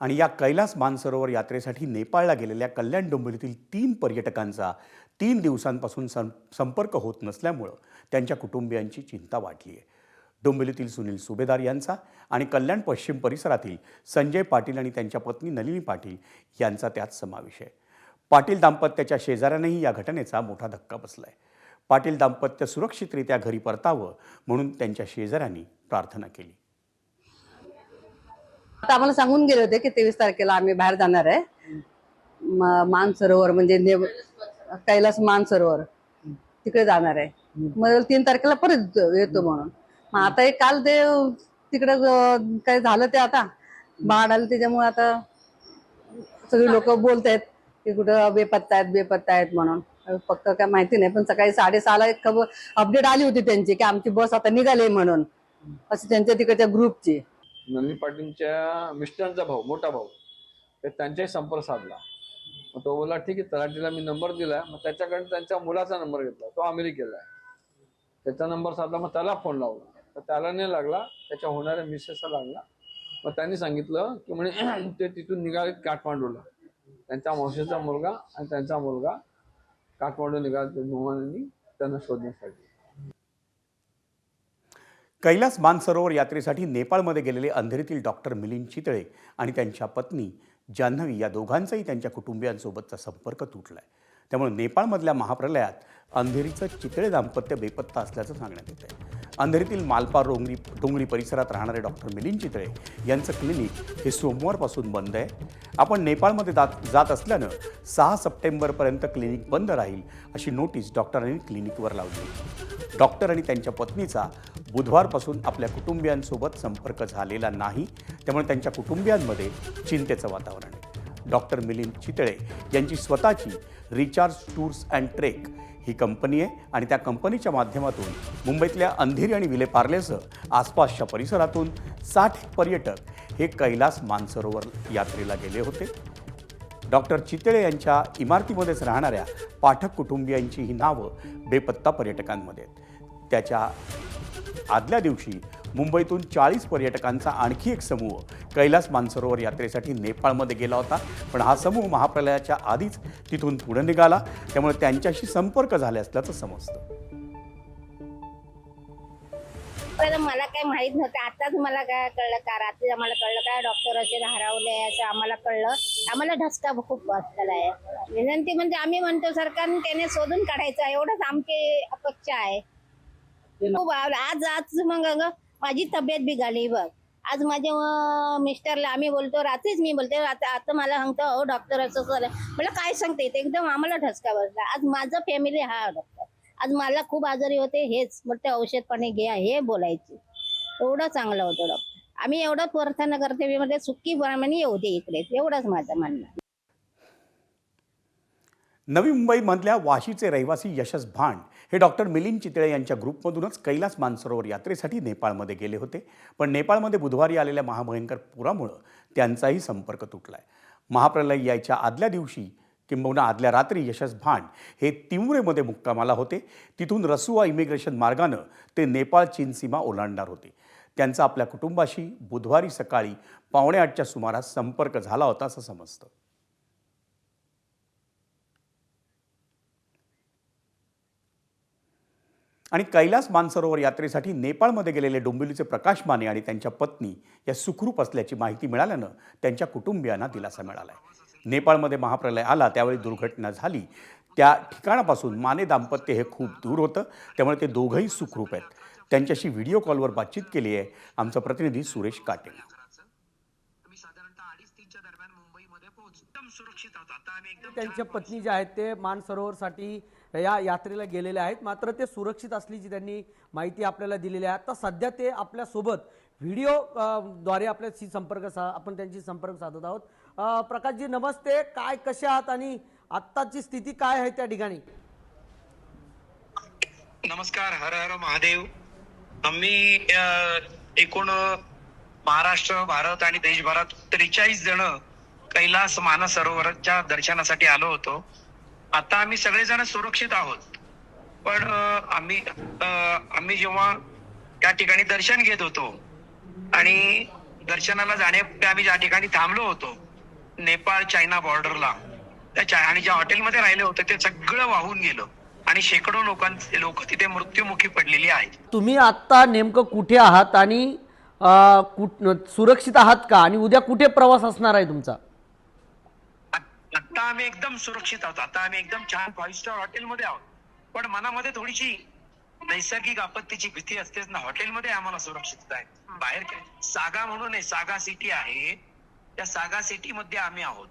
आणि या कैलास मानसरोवर यात्रेसाठी नेपाळला गेलेल्या कल्याण डोंबिवलीतील 3 पर्यटकांचा 3 दिवसांपासून संपर्क होत नसल्यामुळं त्यांच्या कुटुंबियांची चिंता वाढली आहे. डोंबिवलीतील सुनील सुभेदार यांचा आणि कल्याण पश्चिम परिसरातील संजय पाटील आणि त्यांच्या पत्नी नलिनी पाटील यांचा त्यात समावेश आहे. पाटील दाम्पत्याच्या शेजाऱ्यांनाही या घटनेचा मोठा धक्का बसलाय. पाटील दाम्पत्य सुरक्षितरित्या घरी परतावं म्हणून त्यांच्या शेजाऱ्यांनी प्रार्थना केली. आता आम्हाला सांगून गेले होते की 23 तारखेला आम्ही बाहेर जाणार आहे. मानसरोवर म्हणजे कैलास मानसरोवर तिकडे जाणार आहे. मग 3 तारखेला परत येतो म्हणून. मग आता एक काल ते तिकडे काय झालं ते आता बाढ आली त्याच्यामुळे आता सगळी लोक बोलतायत की कुठं बेपत्ता आहेत म्हणून. फक्त काय माहिती नाही, पण सकाळी 6:30ला एक खबर अपडेट आली होती त्यांची की आमची बस आता निघाली म्हणून, असं त्यांच्या तिकडच्या ग्रुपची. नलिनी पाटीलच्या मिस्टरांचा भाऊ, मोठा भाऊ, त्यांच्याही संपर्क साधला. मग तो बोला ठीक आहे, तलाठीला मी नंबर दिला. मग त्याच्याकडे त्यांच्या मुलाचा नंबर घेतला, तो अमेरिकेला आहे. त्याचा नंबर साधला, मग त्याला फोन लावला तर त्याला नाही लागला, त्याच्या होणाऱ्या मिसेसला लागला. मग त्यांनी सांगितलं की म्हणे ते तिथून निघाले काठमांडूला. त्यांच्या मावशीचा मुलगा आणि त्यांचा मुलगा काठमांडू निघाले विमानाने त्यांना शोधण्यासाठी. कैलास मानसरोवर यात्रेसाठी नेपाळमध्ये गेलेले अंधेरीतील डॉक्टर मिलिंद चितळे आणि त्यांच्या पत्नी जान्हवी या दोघांचाही त्यांच्या कुटुंबियांसोबतचा संपर्क तुटलाय. त्यामुळे नेपाळमधल्या महाप्रलयात अंधेरीचं चितळे दाम्पत्य बेपत्ता असल्याचं सांगण्यात येत आहे. अंधेरीतील मालपा डोंगरी परिसरात राहणारे डॉक्टर मिलिंद चितळे यांचं क्लिनिक हे सोमवारपासून बंद आहे. आपण नेपाळमध्ये जात असल्यानं 6 सप्टेंबरपर्यंत क्लिनिक बंद राहील अशी नोटीस डॉक्टरांनी क्लिनिकवर लावली. डॉक्टर आणि त्यांच्या पत्नीचा बुधवारपासून आपल्या कुटुंबियांसोबत संपर्क झालेला नाही, त्यामुळे त्यांच्या कुटुंबियांमध्ये चिंतेचं वातावरण आहे. डॉक्टर मिलिंद चितळे यांची स्वतःची रिचार्ज टूर्स अँड ट्रेक ही कंपनी आहे आणि त्या कंपनीच्या माध्यमातून मुंबईतल्या अंधेरी आणि विलेपार्लेसह आसपासच्या परिसरातून 60 पर्यटक हे कैलास मानसरोवर यात्रेला गेले होते. डॉक्टर चितळे यांच्या इमारतीमध्येच राहणाऱ्या पाठक कुटुंबियांची ही नावं बेपत्ता पर्यटकांमध्ये आहेत. त्याच्या आदल्या दिवशी मुंबईतून 40 पर्यटकांचा आणखी एक समूह कैलास मानसरोवर यात्रेसाठी नेपाळमध्ये गेला होता, पण हा समूह महाप्रलयाच्या आधीच तिथून पुढे निघाला, त्यामुळे त्यांच्याशी संपर्क झाले असल्याचं समजतं. मला काय माहित नव्हतं, आताच मला काय कळलं का रात्री आम्हाला कळलं काय डॉक्टर असे हरवले असं आम्हाला कळलं. आम्हाला धसका खूप बसलेला आहे. विनंती म्हणजे आम्ही म्हणतो सरकारने त्याने शोधून काढायचं, एवढंच आमची अपेक्षा आहे. खूप आज मग माझी तब्येत बिघडली बघ. आज माझ्या मिस्टरला आम्ही बोलतो, रात्रीच मी बोलते, आता मला सांगतो हो डॉक्टर असं झालं. मला काय सांगते एकदम आम्हाला धसका बसला. आज माझं फॅमिली हा डॉक्टर, आज मला खूप आजारी होते, हेच मोठे औषध पाणी घ्या हे बोलायचे. एवढं चांगलं होतं डॉक्टर. आम्ही एवढं प्रार्थना करते मी म्हणजे सुखी प्रमाणे येऊ दे इकडे, एवढंच माझं म्हणणं. नवी मुंबईमधल्या वाशीचे रहिवासी यशस भांड हे डॉक्टर मिलिंद चितळे यांच्या ग्रुपमधूनच कैलास मानसरोवर यात्रेसाठी नेपाळमध्ये गेले होते, पण नेपाळमध्ये बुधवारी आलेल्या महाभयंकर पुरामुळं त्यांचाही संपर्क तुटलाय. महाप्रलय यायच्या आदल्या दिवशी किंबहुना आदल्या रात्री यशस भांड हे तिवरेमध्ये मुक्कामाला होते. तिथून रसुआ इमिग्रेशन मार्गानं ते नेपाळ चीन सीमा ओलांडणार होते. त्यांचा आपल्या कुटुंबाशी बुधवारी सकाळी 7:45च्या सुमारास संपर्क झाला होता असं समजतं. आणि कैलास मानसरोवर यात्रेसाठी नेपाळमध्ये गेलेले डोंबिवलीचे प्रकाश माने आणि त्यांच्या पत्नी या सुखरूप असल्याची माहिती मिळाल्यानं त्यांच्या कुटुंबियांना दिलासा मिळाला आहे. नेपाळमध्ये महाप्रलय आला त्यावेळी दुर्घटना झाली त्या ठिकाणापासून माने दाम्पत्य हे खूप दूर होतं, त्यामुळे ते दोघंही सुखरूप आहेत. त्यांच्याशी व्हिडिओ कॉलवर बातचीत केली आहे आमचा प्रतिनिधी सुरेश काटे. त्यांच्या पत्नी जे आहेत ते मानसरोवरसाठी या यात्रेला गेलेले आहेत, मात्र ते सुरक्षित असल्याची त्यांनी माहिती आपल्याला दिलेली आहे. आता सध्या ते आपल्यासोबत व्हिडिओ द्वारे आपल्याशी आपण त्यांची संपर्क साधत आहोत. प्रकाशजी नमस्ते, काय कसे आहात आणि आत्ताची स्थिती काय आहे त्या ठिकाणी? नमस्कार, हर हर महादेव. आम्ही एकूण महाराष्ट्र, भारत आणि देशभरात 43 जण कैलास मानसरोवरच्या दर्शनासाठी आलो होतो. आता आम्ही सगळेजण सुरक्षित आहोत, पण आम्ही जेव्हा त्या ठिकाणी दर्शन घेत होतो आणि दर्शनाला जाण्यापूर्वी आम्ही ज्या ठिकाणी थांबलो होतो नेपाळ चायना बॉर्डरला, आणि ज्या हॉटेलमध्ये राहिले होते ते सगळं वाहून गेलं आणि शेकडो लोक तिथे मृत्युमुखी पडलेली आहेत. तुम्ही आता नेमकं कुठे आहात आणि सुरक्षित आहात का, आणि उद्या कुठे प्रवास असणार आहे तुमचा? आता आम्ही एकदम सुरक्षित आहोत. आता आम्ही एकदम छान 5 स्टार हॉटेलमध्ये आहोत. पण मनामध्ये थोडीशी नैसर्गिक आपत्तीची भीती असतेच ना. हॉटेलमध्ये आम्हाला सुरक्षित आहे. बाहेर काय सागा म्हणून आहे, सागा सिटी आहे, त्या सागा सिटी मध्ये आम्ही आहोत.